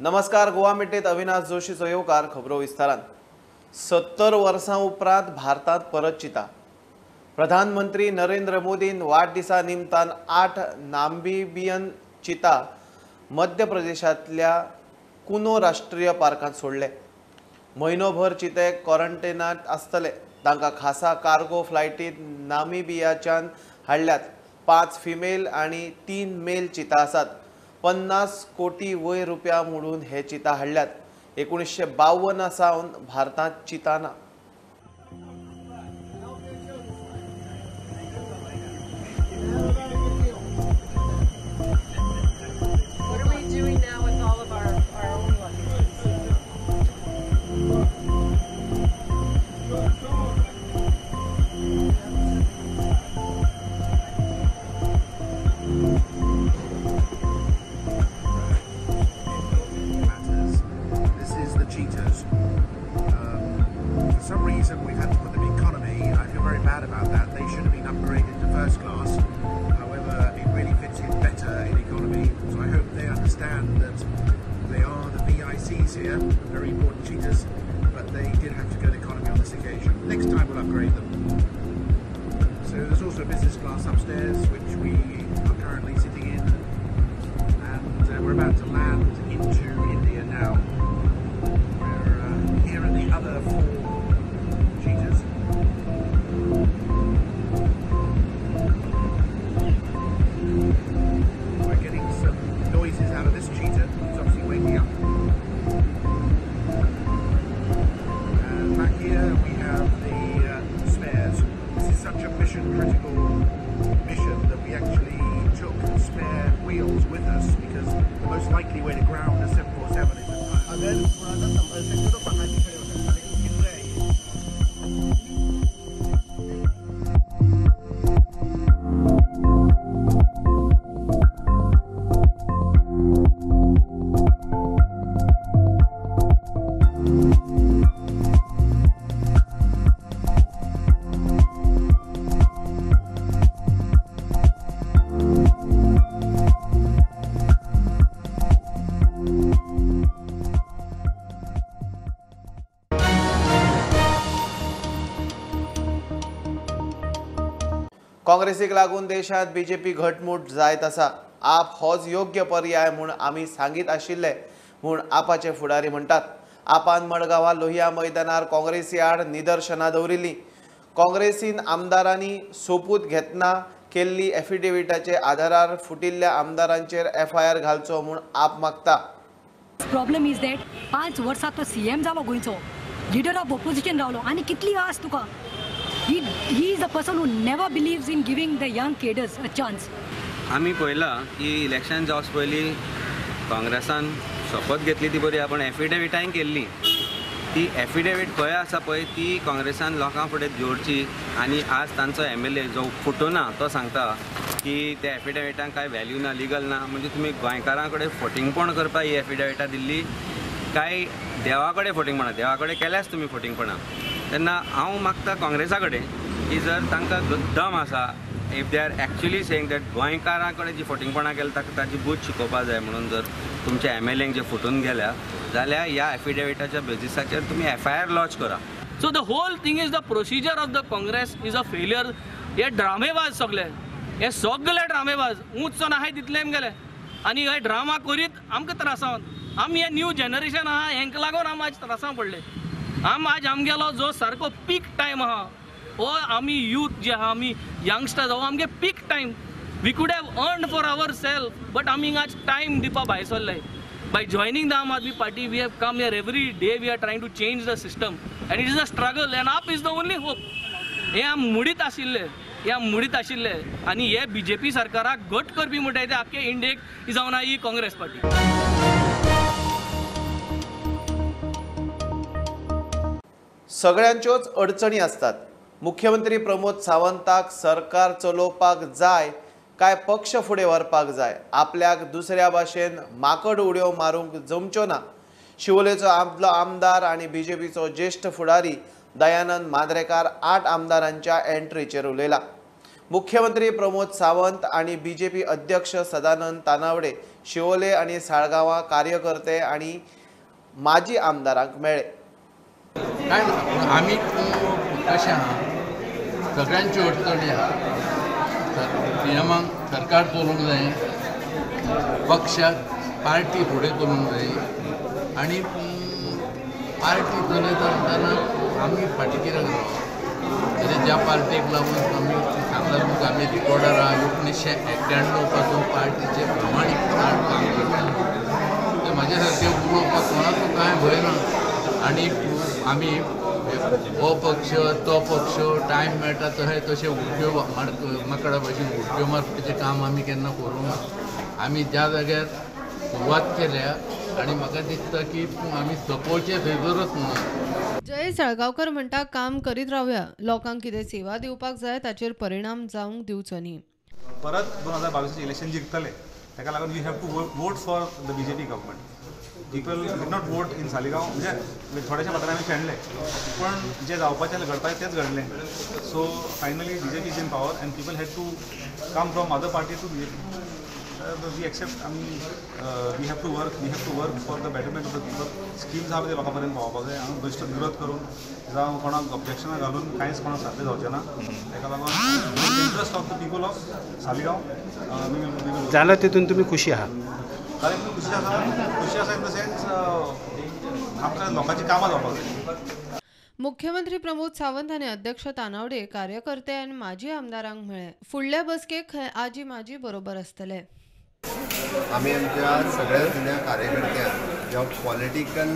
नमस्कार, गोवा मिटेत अविनाश जोशीचो येवकार. खबरो विस्तारान. 70 वर्सां उपरांत भारतात परत चिता. प्रधानमंत्री नरेंद्र मोदीन वाडदिसा निमतान 8 नामिबियन चिता मध्य प्रदेशांतल्या कुनो राष्ट्रीय पार्कांत सोडले. म्हयनोभर चिते क्वारंटायनांत आसतले. तांकां खासा कार्गो फ्लायटींत नामिबियाच्यान हाडल्यात. 5 फिमेल आनी 3 मेल चिता आसात. 50 कोटी वयर रुपया मोडून हे चिता हाडल्यात. 1952 सावन भारतात चिता ना. For some reason we've had to put them in economy. I feel very bad about that. They should have been upgraded to first class. However, it really fits in better in economy. So I hope they understand that they are the VICs here, very important cheaters, but they did have to go to economy on this occasion. Next time we'll upgrade them. So there's also a business class upstairs, which we are currently sitting in, and we're about to land into India now. Here are the other 4 cheetahs. We're getting some noises out of this cheetah. He's obviously waking up. And back here we have the spares. This is such a mission critical mission that we actually took spare wheels with us, because the most likely way to ground a 747 is a tire. काँग्रेसीक लागून देशात BJP घटमूट जायत आसा. आप होच योग्य पर्याय म्हूण आमी सांगीत आशिल्ले म्हूण आपाचे फुडारी म्हणटात. आपान मडगांवां लोहिया मैदानार काँग्रेसी आड निदर्शनां दवरिल्लीं. काँग्रेसीन आमदारांनी सोपूत घेतना केल्ली एफिडेविटाचे आधारार फुटिल्ल्या आमदारांचेर FIR घालचो म्हूण आप मागता. प्रॉब्लेम इज दॅट 5 वर्सां तो CM जालो गोंयचो, लिडर ऑफ ऑपोजिशन रावलो, आनी कितली आस तुका. He is a person who never believes in giving the young cadres a chance. आम्ही पळयला की इलेक्शन जावच पयलीं काँग्रेसान शपथ घेतली ती बरी, आपण एफिडेविटाय केल्ली. ती एफिडेविट खंय आसा पळय ती काँग्रेसान लोकां फुडें दवरची. आनी आज तांचो MLA जो फुटोना तो सांगता की त्या एफिडेविटांक कांय व्हॅल्यू ना, लिगल ना. म्हणजे तुमी गोंयकारां कडेन फटिंगपण करपाक ही एफिडेविटां दिल्ली काय देवा कडेन फटिंगपणां, देवा कडेन केल्याच तुमी फटिंगपणां. तेन्ना हांव मागता काँग्रेसा कडेन की जर तांकां दम आसा, if they are actually saying that गोंयकारां कडेन जी फटिंगपणां केल्या ताका ताची बूथ शिकोवपा जाय म्हणून जर तुमच्या MLAंक जे फुटून गेल्या जाल्यार ह्या एफिडेविटाच्या बेजिसाचेर तुमी FIR लॉन्च करा. So the whole thing is the procedure of the Congress is a failure. हे ड्रामेबाज सगळे, हे सगळे ड्रामेबाज उंच नाहाय तितले गेले आनी हे ड्रामा करीत आमकां त्रासावन. आमी हे न्यू जनरेशन आहा हेंका लागून आमी आज त्रासां पडले. आज आमगेलो जो सारको पीक टायम आहा हो आमी यूथ जे आहा आमी यंगस्टर्स आहा आमगे peak time. We could have earned for our self, but आमी आज टायम दिवपा भायर सरले. By joining the Aam Aadmi Party, we have come here every day. We are trying to change the system, and it is a struggle. And AAP is the only hope. हे आम मुडीत आशिल्ले आनी हे BJP सरकाराक घट करपी म्हणटाय ते आख्खे इंडियेक जावन ही काँग्रेस पार्टी. सगळ्यांच्योच अडचणी असतात. मुख्यमंत्री प्रमोद सावंताक सरकार चलोवपाक जाय काय पक्ष फुडें व्हरपाक जाय. आपल्याक दुसऱ्या भाशेन माकड उड्यो मारूंक जमच्यो ना. शिवोलेचो आपलो आमदार आनी BJPचो ज्येष्ठ फुडारी दयानंद मांद्रेकार 8 आमदारांच्या एंट्रीचेर उलयला. मुख्यमंत्री प्रमोद सावंत आणि बीजेपी अध्यक्ष सदानंद तानावडे शिवोले आणि साळगावा कार्यकर्ते आणि माजी आमदारांक मेळ्ळे. काय आम्ही कशें आहा सगळ्यांची अडचणी आहा. नियमांक सरकार चलोवंक जाय, पक्षाक पार्टी फुडें करूंक जाय आनी पार्टी चलयतना आमी फाटीं कित्याक रावप. ज्या पार्टीक लागून आमी सांगला तुमकां आमी रिकॉर्डर आहा 1991 पासून पार्टीचे प्रामाणीकपणान काम करता. ते म्हाजे सारके उलोवपाक कोणाचो कांय भंय ना आनी आमी हो पक्ष तो पक्ष टायम मेळटा तशें उडक्यो माकडा भशेन उडक्यो मारपाचें काम आमी केन्ना करूंक ना. आमी ज्या जाग्यार सुरवात केल्या आनी म्हाका दिसता की आमी सपोवचे थंय गरज ना. जयेश साळगांवकर म्हणटा काम करीत रावया, लोकांक कितें सेवा दिवपाक जाय ताचेर परिणाम जावंक दिवचो न्ही. परत 2022 इलेक्शन जिखतले ताका लागून you have to vote for the BJP government. People did not vote in Saligao म्हणजे थोड्याशा मतांनी आमी फेणले पण जे जावपाचें घडपाचें तेच घडलें. So finally BJP is in power and people had to come from other party to BJP. We accept आमी we have to work for the betterment of the people. Schemes आहा ते लोकां पर्यंत पावपाक जाय. हांव बेश्टो विरोध करून जावं कोणाक ऑब्जेक्शनां घालून कांयच कोणाक साध्य जावचें ना. ताका लागून interest of the people of Saligao जाल्यार तितून तुमी खुशी आहात. जाल्यार खुशी आसा इन द सेन्स आमकां लोकांची कामां जावपाक जाय. मुख्यमंत्री प्रमोद सावंत आनी अध्यक्ष तानावडे कार्यकर्ते आनी माजी आमदारांक मेळ्ळे. फुडल्या बसकेक आजी माजी बरोबर आसतले. आम्ही आमच्या सगळ्या जुन्या कार्यकर्त्यांक जेव्हा पॉलिटिकल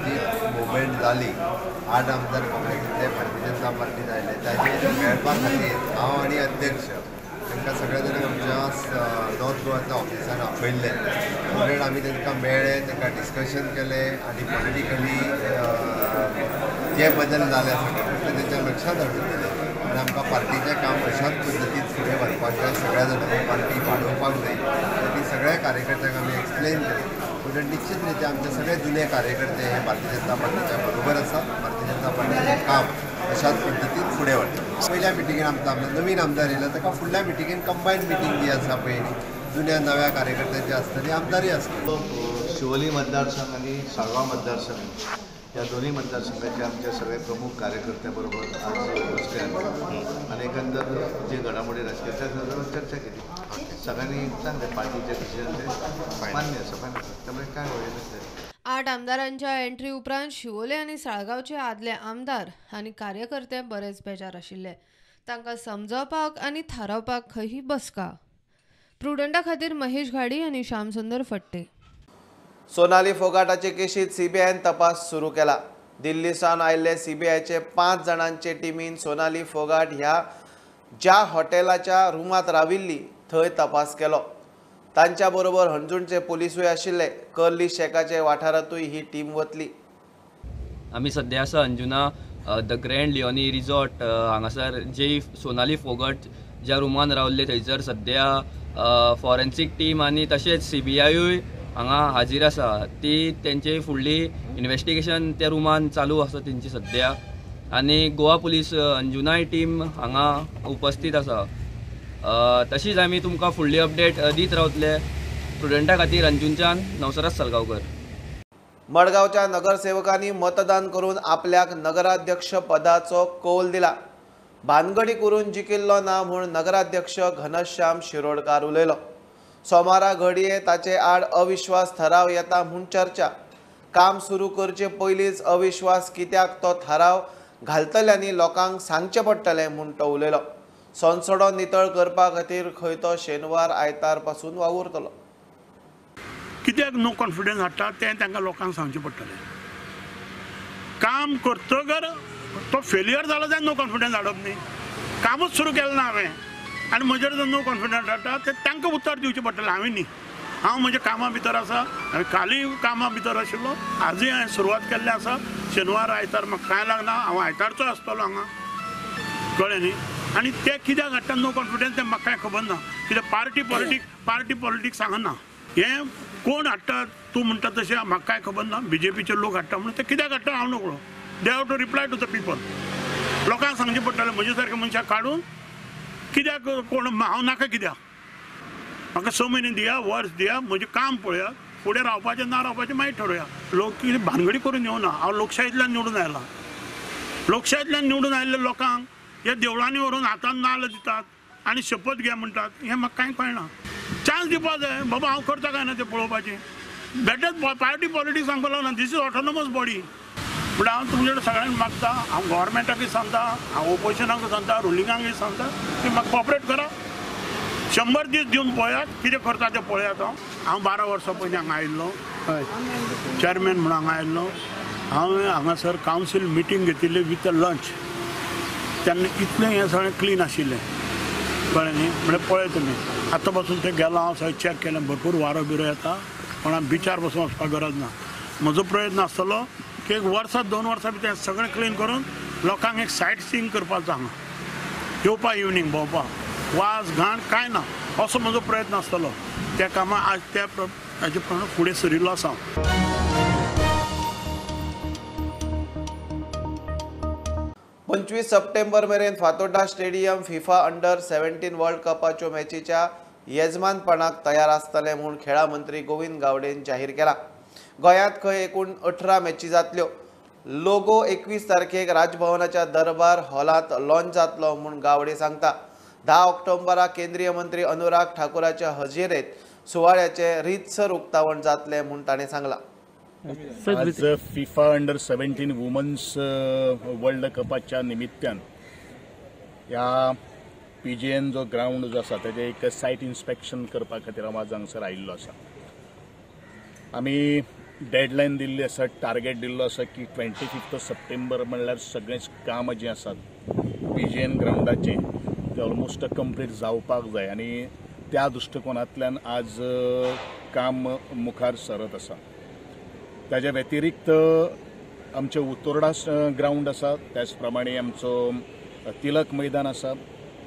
जी मुवमेंट जाली 8 आमदार काँग्रेसीतले भारतीय जनता पार्टी जाले ताचे मेळपा खातीर हांव आनी अध्यक्ष तांकां सगळ्या जाणांक आमच्या नॉर्थ गोवांतल्या ऑफिसान आपयल्ले. ऑलरेडी आमी तांकां मेळ्ळे, तांकां डिस्कशन केलें आनी पॉलिटिकली जे बदल जाले आसा तेंच्या लक्षांत हाडून दिले आनी आमकां पार्टीचें काम अशाच पद्दतीन फुडें व्हरपाक जाय. सगळ्या जाणांक पार्टी वाडोवपाक जाय ती सगळ्या कार्यकर्त्यांक आमी एक्सप्लेन केलें. पूण निश्चित रित्या आमचे सगळे जुने कार्यकर्ते हे भारतीय जनता पार्टीच्या बरोबर आसा. भारतीय जनता पार्टीचें काम अशाच पद्दतीन फुडें व्हरता. पहिल्या मिटिंगेन आमचो नवीन आमदार येयला ताका फुडल्या मिटिंगेन कंबायन मिटींग जी आसा पळय जुन्या नव्या कार्यकर्त्यांची आसतली आमदारी आसतली. शिवोली मतदारसंघ आणि साळगांव मतदारसंघ या दोन्ही मतदारसंघाचे आमचे सगळे प्रमुख कार्यकर्त्याबरोबर आज बसले आणि एकंदर जे घडामोडी राजकीय त्या संदर्भात चर्चा केली. सगळ्यांनी चांगले पार्टीचे डिसिजन ते मान्य असं त्यामुळे काय होईल. 8 आमदारांच्या एंट्री उपरांत शिवोले आनी साळगांवचे आदले आमदार आनी कार्यकर्ते बरेच बेजार आशिल्ले. तांकां समजावपाक आनी थारावपाक खंय ही बसका. प्रुडंटा खातीर महेश घाडी आनी श्यामसुंदर फट्टे. सोनाली फोगाटाचे केशीत सीबीआयन तपास सुरू केला. दिल्लीसान आयिल्ले सीबीआयचे 5 जाणांचे टिमीन सोनाली फोगाट ह्या ज्या हॉटेलाच्या रूमात राविल्ली थंय तपास केलो. तांच्या बरोबर हणजूणचे पोलिसूय आशिल्ले. कर्ली शेकाचे वाठारांतूय ही टीम वतली. आमी सद्या आसा Anjuna the grand Leone resort हांगासर जे सोनाली फोगट ज्या रुमान रावल्ले थंयसर सद्या फॉरेन्सीक टीम आनी तशेंच सीबीआयूय हांगा हाजीर आसा. ती तेंची फुडली इन्व्हेस्टिगेशन त्या रुमान चालू आसा तेंची सद्या आनी गोवा पुलीस अंजुनाय टीम हांगा उपस्थित आसा. तशीच आमी तुमकां फुडली अपडेट दीत रावतले. स्टुडंटा खातीर अंजुनच्यान नवसराज साळगांवकर. मडगांवच्या नगरसेवकांनी मतदान करून आपल्याक नगराध्यक्ष पदाचो कौल दिला. भानगडी करून जिकिल्लो ना म्हूण नगराध्यक्ष घनश्याम शिरोडकार उलयलो. सोमारा घडये ताचे आड अविश्वास थाराव येता म्हूण चर्चा. काम सुरू करचे पयलींच अविश्वास कित्याक तो थाराव घालतल्यांनी लोकांक सांगचे पडटलें म्हूण तो उलयलो. संसदो नितळ करपा खातीर खंय तो शेनवार आयतार पासून वावुरतलो. कित्याक नो कॉन्फिडन्स हाडटा तें तांकां लोकांक सांगचें पडटलें. काम करतगर तो फेल्युअर जालो जाल्यार नो कॉन्फिडन्स हाडप न्ही. कामूच सुरू केलें ना हांवें आनी म्हजेर जो नो कॉन्फिडन्स हाडटा तें तांकां उत्तर दिवचें पडटलें हांवें न्ही. हांव म्हज्या कामा भितर आसा. हांवें कालीय कामा भितर आशिल्लो. आजूय हांवें सुरवात केल्ली आसा. शेनवार आयतार म्हाका कांय लागना. हांव आयतारचो आसतलो हांगा कळ्ळें न्ही. आनी ते कित्याक हाडटा नो कॉन्फिडन्स तें म्हाका कांय खबर ना. कित्याक पार्टी पॉलिटिक्स सांगना. हें कोण हाडटा तूं म्हणटा तशें म्हाका कांय खबर ना. बीजेपीचे लोक हाडटा म्हणून ते कित्याक हाडटा हांव नकळो. They have to reply to the people. लोकांक सांगचें पडटलें म्हजे सारके मनशाक काडून कित्याक कोण हांव नाका कित्याक म्हाका 6 म्हयने दिया वर्स दिया म्हजें काम पळया फुडें रावपाचें ना रावपाचें मागीर ठरवया लोक कितें भानगडी करून येवना हांव लोकशायेंतल्यान निवडून आयलां लोकशायेंतल्यान निवडून आयिल्ल्या लोकांक हे देवळांनी व्हरून हातान नाल्ल दितात आनी शपथ घे म्हणटात हें म्हाका कांय कळना चान्स दिवपा जाय बाबा हांव करता काय ना तें पळोवपाचें बेटर पार्टी पॉलिटिक्स सांगपाक लागना दीस इज ऑटोनॉमस बॉडी पूण हांव तुमचे कडेन सगळ्यांक मागता हांव गव्हर्मेंटाकूय सांगता हांव ओपोजिशनाकूय सांगता रुलिंगाकूय सांगता की म्हाका कॉपरेट करा 100 दीस दिवन पळयात कितें करता तें पळयात हांव 12 वर्सां पयलीं हांगा आयिल्लो हय चेअरमॅन म्हणून हांगा आयिल्लो हांवें हांगासर कावन्सील मिटींग घेतिल्ली विथ अ लंच तेन्ना इतलें हें सगळें क्लीन आशिल्लें कळ्ळें न्ही म्हणजे पळय तुमी आतां पासून थंय गेलो हांव सगळें चॅक केलें भरपूर वारो बिरो येता पण बिचार बसून वचपाक गरज ना म्हजो प्रयत्न आसतलो की 1 वर्सा 2 वर्सां भितर हें सगळें क्लीन करून लोकांक एक सायट सीइंग करपाचो हांगा येवपाक इवनिंग भोंवपाक वाज घाण कांय ना असो म्हजो प्रयत्न आसतलो त्या कामां आज त्या हाजे प्रमाणे फुडें सरिल्लो आसा हांव 25 सप्टेंबर मेरेन फातोड्डा स्टेडियम फिफा अंडर-17 वर्ल्ड कपाच्यो मॅचीच्या येजमानपणाक तयार आसतले म्हूण खेळा मंत्री गोविंद गावडेन जाहीर केला गोंयांत खंय एकूण 18 मॅची जातल्यो लोगो 21 तारखेक राजभवनाच्या दरबार हॉलांत लॉन्च जातलो म्हूण गावडे सांगता 10 ऑक्टोबराक केंद्रीय मंत्री अनुराग ठाकुराच्या हजेरेत सुवाळ्याचे रीतसर उक्तावण जातले म्हूण ताणें सांगला आज फिफा अंडर-17 वुमन्स वर्ल्ड कपाच्या निमित्तान ह्या PGN जो ग्राउंड जो आसा तेजे एक सायट इन्स्पेक्शन करपा खातीर हांव आज हांगसर आयिल्लो आसा आमी डेडलायन दिल्ली आसा टार्गेट दिल्लो आसा की 25 सप्टेंबर म्हणल्यार सगळेंच काम जें आसा PGN ग्राउंडाचें तें ऑलमोस्ट कंप्लीट जावपाक जाय आनी त्या दृश्टिकोनांतल्यान आज काम मुखार सरत आसा ताज्या व्यतिरिक्त आमचे उत्तोर्डा ग्राउंड आसा त्याच प्रमाणे आमचो तिलक मैदान आसा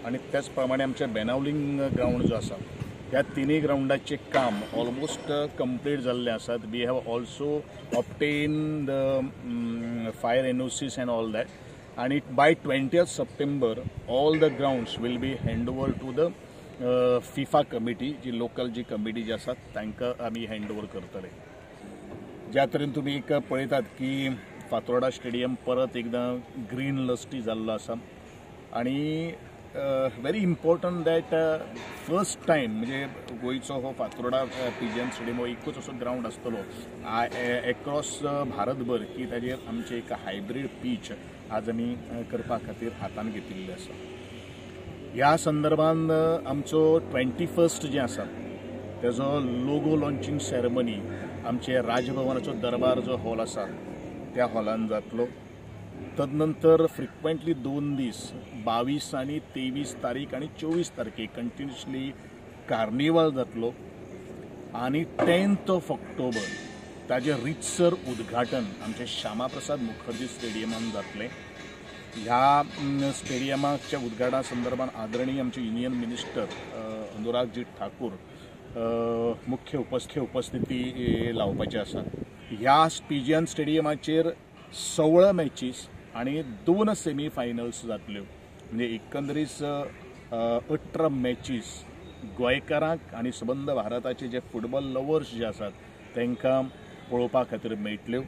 आनी त्याच प्रमाणे आमचे बेनावलींग ग्राउंड जो आसा ह्या तिनूय ग्राउंडाचें काम ऑलमोस्ट कंप्लीट जाल्लें आसात we have also obtain the fire NOCs and all that आनी by 20 September all the grounds will be hand over to the FIFA committee जी लोकल जी कमिटी जी आसा तांकां आमी हँड ओवर करतले ज्या तरेन तुमी एक पळयतात की फातोर्डा स्टेडियम परत एकदां ग्रीन लस्टी जाल्लो आसा आनी very important that first time म्हणजे गोंयचो हो फातोर्डा PGN स्टेडियम हो एकूच असो ग्राउंड आसतलो एक्रॉस भारतभर की ताजेर आमचे एक हायब्रीड पीच आज आमी करपा खातीर हातान घेतिल्ले आसा ह्या संदर्भान आमचो 21 जें आसा तेजो लोगो लॉन्चिंग सेरेमनी आमचे राजभवनाचो दरबार जो हॉल आसा त्या हॉलान जातलो तदनंतर फ्रिक्वेंटली 2 दीस 22 आनी 23 तारीख आनी 24 तारखेक कंटिन्युअसली कार्निवल जातलो आनी 10 ऑक्टोबर ताजे रितसर उद्घाटन आमचे श्यामा प्रसाद मुखर्जी स्टेडियमान जातलें ह्या स्टेडियमाच्या उद्घाटना संदर्भात आदरणीय आमचे युनियन मिनिस्टर अनुरागजी ठाकूर मुख्य उपस्थिती लावपाची आसा ह्या PGN स्टेडियमाचेर 16 मॅचीस आनी 2 सेमी फायनल्स जातल्यो म्हणजे एकंदरीत 18 मॅचीस गोंयकारांक आनी सबंद भारताचे जे फुटबॉल लवर्स जे आसात तांकां पळोवपा खातीर मेळटल्यो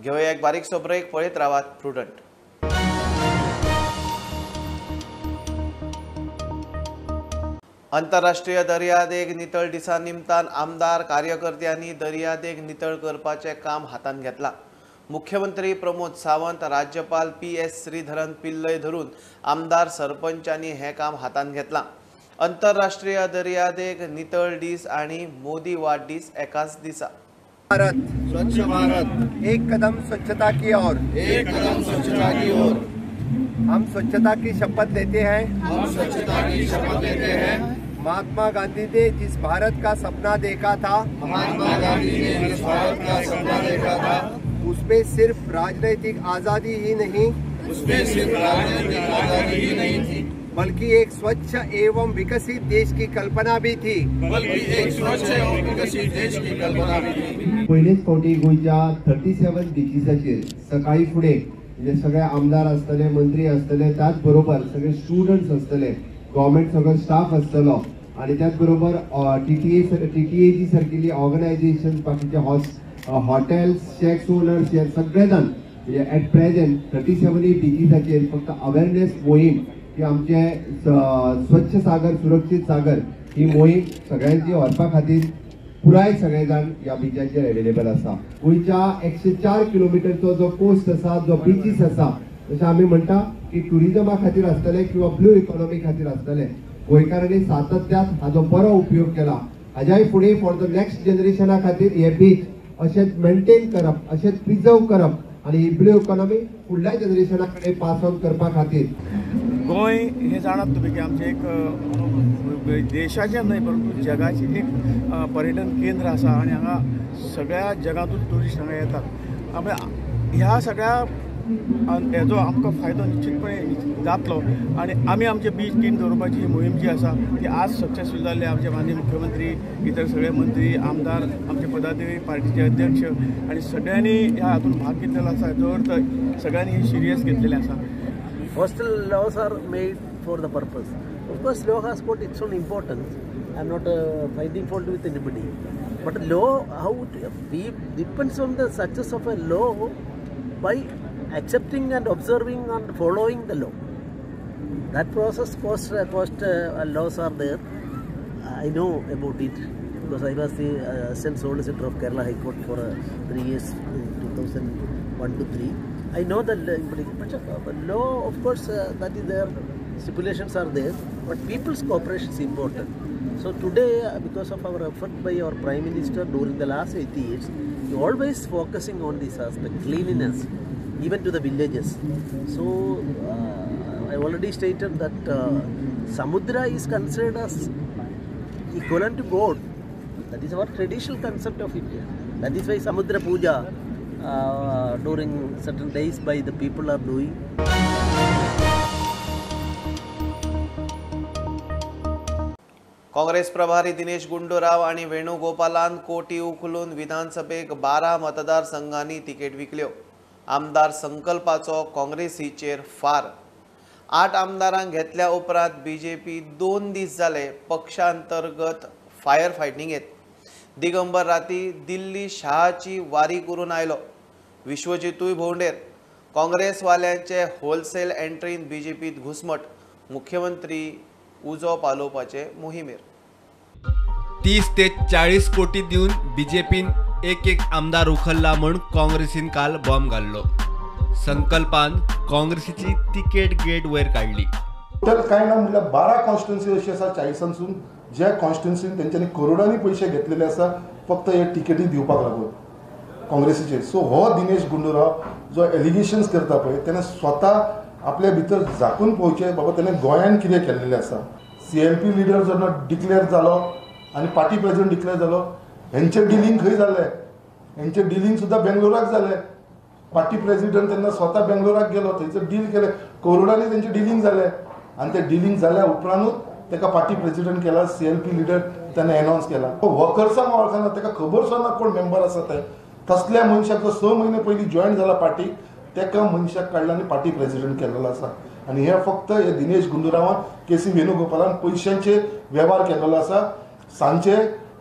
घेऊया एक बारीकसो ब्रेक पळयत रावात प्रुडंट आंतरराष्ट्रीय दर्यादेग नितळ दिसा निमतान आमदार कार्यकर्त्यांनी दर्यादेग नितळ करपाचें काम हातान घेतलां मुख्यमंत्री प्रमोद सावंत राज्यपाल PS श्रीधरन पिल्लय धरून आमदार सरपंचांनी हें काम हातान घेतलां आंतरराष्ट्रीय दर्यादेग नितळ दीस आनी मोदी वाडदीस एकाच दिसा भारत स्वच्छ भारत एक कदम स्वच्छता की ओर हम स्वच्छता की शपथ लेते हैं महात्मा गांधी ने जिस भारत का सपना देखा था उसमें सिर्फ राजनीतिक आजादी ही नहीं थी बल्कि एक स्वच्छ एवं विकसित देश की कल्पना भी थी पहिलेच फावटी गोंयच्या 37 बिचीसाचेर सकाळी फुडें म्हणजे सगळे आमदार आसतले, मंत्री आसतले, त्याच बरोबर सगळे स्टुडंट्स आसतले, गव्हर्मेंट सगळो स्टाफ आसतलो आणि त्याच बरोबर TTAG सारकिल्ली ऑर्गनायझेशन, बाकीचे हॉटेल्स, शेक्स ओनर्स हे सगळे जाण म्हणजे ॲट प्रेझेंट 37 बीचीसाचेर फक्त अवेअरनेस मोहीम की आमचे स्वच्छ सागर सुरक्षीत सागर ही मोहीम सगळ्यांची व्हरपा खातीर पुराय सगळे जाण ह्या बिचाचेर अवेलेबल आसा. गोंयच्या 104 किलोमिटरचो जो कोस्ट आसा, जो बीचीस आसा, जशें आमी म्हणटा की टुरिजमा खातीर आसतले किंवा ब्लू इकॉनॉमी खातीर आसतले, गोंयकारांनी सातत्यान हाजो बरो उपयोग केला. हाज्याय फुडें फॉर द नेक्स्ट जनरेशना खातीर हे बीच अशेंच मेंटेन करप, अशेंच प्रिजर्व करप आणि ही ब्लू इकॉनॉमी फुडल्या जनरेशना कडेन पास ऑन करपा खातीर. गोंय हे जाणात तुम्ही की आमचे एक देशाचें न्हय परंतु जगाचें एक पर्यटन केंद्र आसा आणि हांगा सगळ्या जगातून टुरिस्ट हांगा येतात. ह्या सगळ्या हेजो आमकां फायदो निश्चितपणे जातलो आणि आमी आमचे बीच क्लीन दवरपाची ही मोहीम जी आसा ती आज सक्सेसफूल जाल्ली. आमचे माननीय मुख्यमंत्री, इतर सगळे मंत्री, आमदार, आमचे पदाधिकारी, पार्टीचे अध्यक्ष आणि सगळ्यांनी ह्या हातून भाग घेतलेलो आसा. हेजो अर्थ सगळ्यांनी हे सिरियस घेतलेले आसा. Hostel laws are made for the purpose. Of course, law has got its own importance. I'm not finding fault with anybody. But law, how it depends on the success of a law by accepting and observing and following the law. That process cost laws are there. I know about it because I was the Assistant Solicitor of Kerala High Court for 3 years, 2001 to 3. I know the law, of course, that is there. Stipulations are there, but people's cooperation is important. So today, because of our effort by our Prime Minister during the last 8 years, he always focusing on this aspect, cleanliness, even to the villages. So I already stated that Samudra is considered as equivalent to God. That is our traditional concept of India. That is why Samudra Puja during certain days by the people are doing. Congress प्रभारी दिनेश गुंडूराव आणि वेणुगोपालान कोटी उखलून विधानसभेक 12 मतदारसंघांनी ticket विकल्यो. आमदार संकल्पाचो काँग्रेसीचेर फार. 8 आमदारांक घेतल्या उपरांत बीजेपी 2 दीस जाले पक्षांतर्गत फायर फायटिंगेत. दिगंबर राती दिल्ली शहाची वारी करून आयलो. विश्वजितूय भोंवडेर. काँग्रेसवाल्यांचे होलसेल एंट्रीन बीजेपीत घुसमट. मुख्यमंत्री उजो पालोवपाचे मोहिमेर. 30 ते 40 कोटी दिवन बीजेपीन एक आमदार उखलला म्हूण काँग्रेसीन काल बॉम्ब घाल्लो. संकल्पान काँग्रेसीची तिकेट गेट वयर काडली. टोटल काय ना म्हटल्यार 12 कॉन्स्टिट्युन्सी अशी आसा 40सांसून ज्या कॉन्स्टिट्युन्सीन तेंच्यांनी करोडांनी पयशे घेतलेले आसा फक्त हे टिकेटी दिवपाक लागून काँग्रेसीचे. सो हो दिनेश गुंडूराव जो एलिगेशन्स करता पळय तेणे स्वता आपल्या भितर झाकून पळोवचें बाबा तेणें गोंयान कितें केल्लेलें आसा. CLP लिडर जेन्ना डिक्लेअर जालो आनी पार्टी प्रेसिडेंट डिक्लेअर जालो हेंचें डिलींग खंय जालें. हेंचें डिलींग सुद्दां बेंगलोराक जालें. पार्टी प्रेसिडेंट तेन्ना स्वता बेंगलोराक गेलो, थंयसर डील केलें, करोडांनी तेंचें डिलींग जालें आनी तें डिलींग जाल्या उपरांतूच तेका पार्टी प्रेसिडेंट केला. CLP लिडर त्याने अनाउन्स केला. वर्कर्सांक वळखना, तेका खबर सुद्दां ना कोण मेंबर आसा ते. तसल्या मनशाक जो 6 म्हयने पयलीं जॉयन जाला पार्टीक तेका मनशाक काडला आनी पार्टी प्रेसिडेंट केलेलो आसा. आनी हे फक्त हे दिनेश गुंडूरावान KC वेणुगोपालान पयशांचे वेव्हार केलेलो आसा. सांचे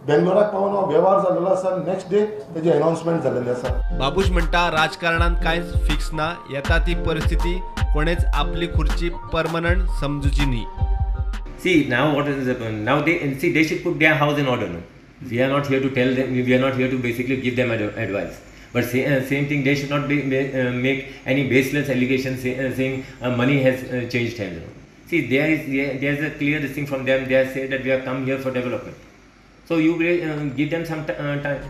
बेंगलोराक पावन हो वेव्हार जाल्लो आसा. नेक्स्ट डे तेजे अनाउन्समेंट जाल्लेले आसा. बाबूश म्हणटा राजकारणात कांयच फिक्स ना. येता ती परिस्थिती कोणेच आपली खुर्ची परमनंट समजुची न्ही. See, now what is happening? Now they should put their house in order. No? We are not here to tell them. We are not here to basically give them advice. But same thing, they should not make any baseless allegations saying money has changed hands. No? See, there is a clear thing from them. They have said that we have come here for development. So you give them some time.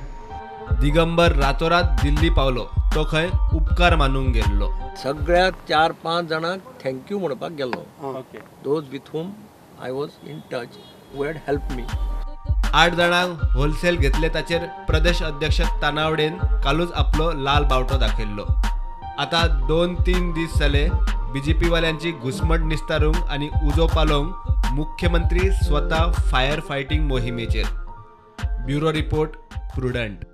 Digambar रातोरात दिल्ली पावलो. तो खंय उपकार मानूंक गेल्लो. सगळ्या 4-5 जाणांक thank you म्हणपाक गेल्लो. Those with whom I was in touch who had helped me. 8 जाणांक होलसेल घेतले ताचेर प्रदेश अध्यक्ष तानावडेन कालूच आपलो लाल बावटो दाखयल्लो. आता 2-3 दीस जाले बीजेपी वाल्यांची घुसमट निस्तारूंक आनी उजो पालोवंक मुख्यमंत्री स्वता फायर फायटिंग मोहिमेचेर. Bureau report Prudent.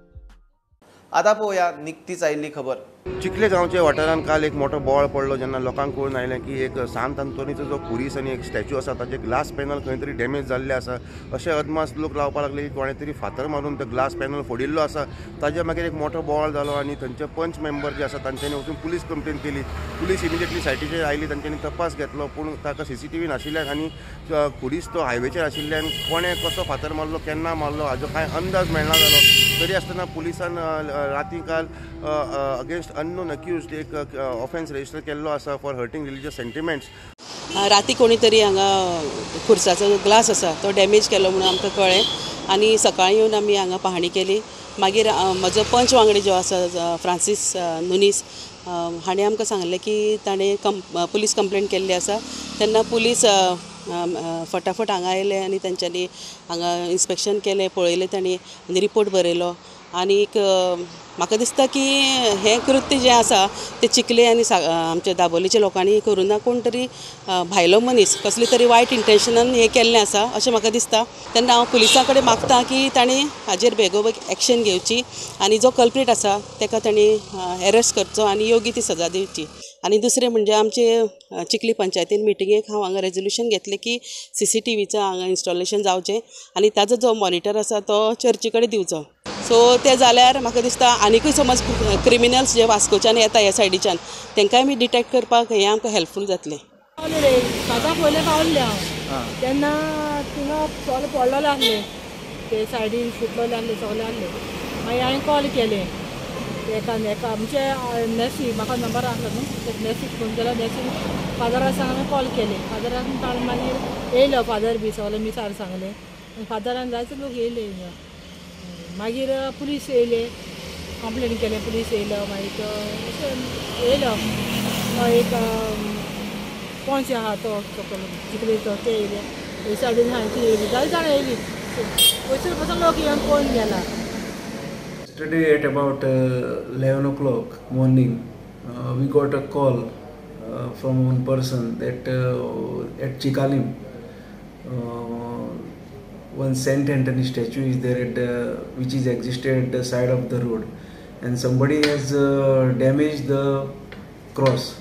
आतां पळोवया निकतीच आयिल्ली खबर. चिखले गांवचे वाठारांत काल एक मोठो बोवाळ पडलो जेन्ना लोकांक कळून आयलें की एक सांत आंतोनीचो जो खुरीस आनी एक स्टॅच्यू आसा ताचे ग्लास पॅनल खंय तरी डॅमेज जाल्ले आसा. अशे अदमास लोक लावपाक लागले की कोणें तरी फातर मारून तो ग्लास पॅनल फोडिल्लो आसा. ताजे मागीर एक मोठो बोवाळ जालो आनी थंयचे पंच मेंबर जे आसा तांच्यांनी वचून पुलीस कंप्लेन केली. पुलीस इमिजिएटली सायटीचेर आयली, तांच्यांनी तपास घेतलो, पूण ताका CCTV नाशिल्ल्यान आनी खुरीस तो हायवेचेर आशिल्ल्यान कोणें कसो फातर मारलो, केन्ना मारलो हाजो कांय अंदाज मेळना जालो. तरी आसतना पुलिसान राती काल अगेन्स्ट अननोन अक्यूज्ड एक ऑफेन्स रजिस्टर केल्लो आसा फॉर हर्टिंग रिलिजियस सेंटिमेंट्स. राती कोणी तरी हांगा खुर्साचो ग्लास आसा तो डॅमेज केलो म्हणून आमकां कळ्ळें आनी सकाळीं येवन आमी हांगा पाहणी केली. मागीर म्हजो पंच वांगडी जो आसा फ्रांसीस नुनीस हाणें आमकां सांगलें की ताणें पुलीस कंप्लेंट केल्ली आसा. तेन्ना पुलीस फटाफट हांगा आयले आनी तांच्यांनी हांगा इन्स्पेक्शन केलें, पळयलें तांणी आनी रिपोर्ट बरयलो. आनीक म्हाका दिसता की हें कृत्य जें आसा तें चिखले आनी आमच्या दाबोलीच्या लोकांनी करूं ना, कोण तरी भायलो मनीस कसली तरी वायट इंटेंशनान हें केल्लें आसा अशें म्हाका दिसता. तेन्ना हांव पुलिसां कडेन मागतां की तांणी हाजेर बेगोबेग एक्शन घेवची आनी जो कल्प्रीट आसा ताका तांणी अरेस्ट करचो आनी योग्य ती सजा दिवची. आनी दुसरें म्हणजे आमचे चिखली पंचायतीन मिटिंगेक हांव हांगा रेजोल्युशन घेतलें की CCTVचो हांगा इन्स्टॉलेशन जावचें आनी ताजो जो मॉनिटर आसा तो चर्ची कडेन दिवचो. सो तें जाल्यार म्हाका दिसता आनीकूय समज क्रिमिनल्स जे वास्कोच्यान येता ह्या सायडीच्यान तांकांय आमी डिटेक्ट करपाक हें आमकां हेल्पफूल जातलें. सादा पयले पावल्ले हांव तेन्ना थिंगा सगळे पडलेले आसले, ते सायडीन फुटलेले आसले, सगळे आसले. मागीर हांवें कॉल केलें एका आमचे नॅसी, म्हाका नंबर आसलो न्हू, ते नॅसीक फोन केलो. नॅसीन फादराक सांग हांवें कॉल केलें. फादराक ताणें मागीर येयलो, फादर बी सगळे मिसार सांगलें. फादरान जायते लोक येयले हिंगा. मागीर पुलीस येयले, कंप्लेन केलें, पुलीस येयलो. मागीर अशें येयलो एक पंच आहा तो चिखलेचो ते येयले, हे सायडीन आहा ती येयली, जायत जाणां येयली. वयसून पासून लोक येवन पळोवन गेला. Yesterday at about 11 o'clock morning, we got a call from one person that at Chikalim, one Saint Anthony statue is there which is existed at the side of the road, and somebody has damaged the cross.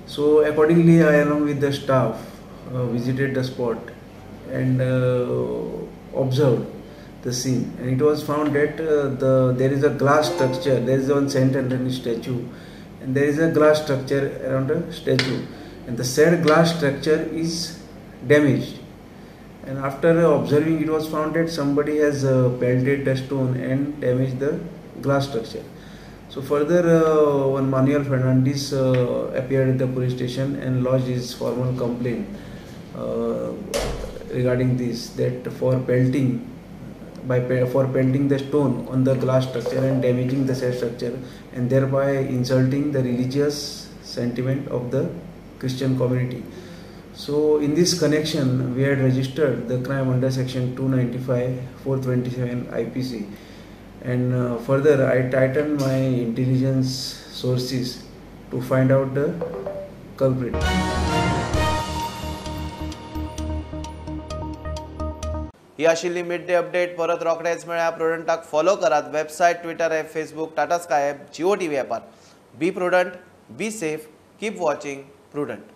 So accordingly, I along with the staff visited the spot and observed the scene, and it was found that there is a glass structure. There is one Saint Anthony statue, and there is a glass structure around the statue, and the said glass structure is damaged. And after observing, it was found that somebody has pelted the stone and damaged the glass structure. So further, one Manuel Fernandez appeared at the police station and lodged his formal complaint regarding this, that for pelting the stone on the glass structure and damaging the said structure and thereby insulting the religious sentiment of the Christian community. So in this connection, we had registered the crime under section 295 427 IPC, and further I tightened my intelligence sources to find out the culprit. ही आशिल्ली mid day update. परत रोखडेच मेळ्या. प्रुडंटाक follow करात. Website, Twitter app, Facebook, Tata Sky app, Jio TV ॲपार. Be Prudent, be safe, keep watching prudent.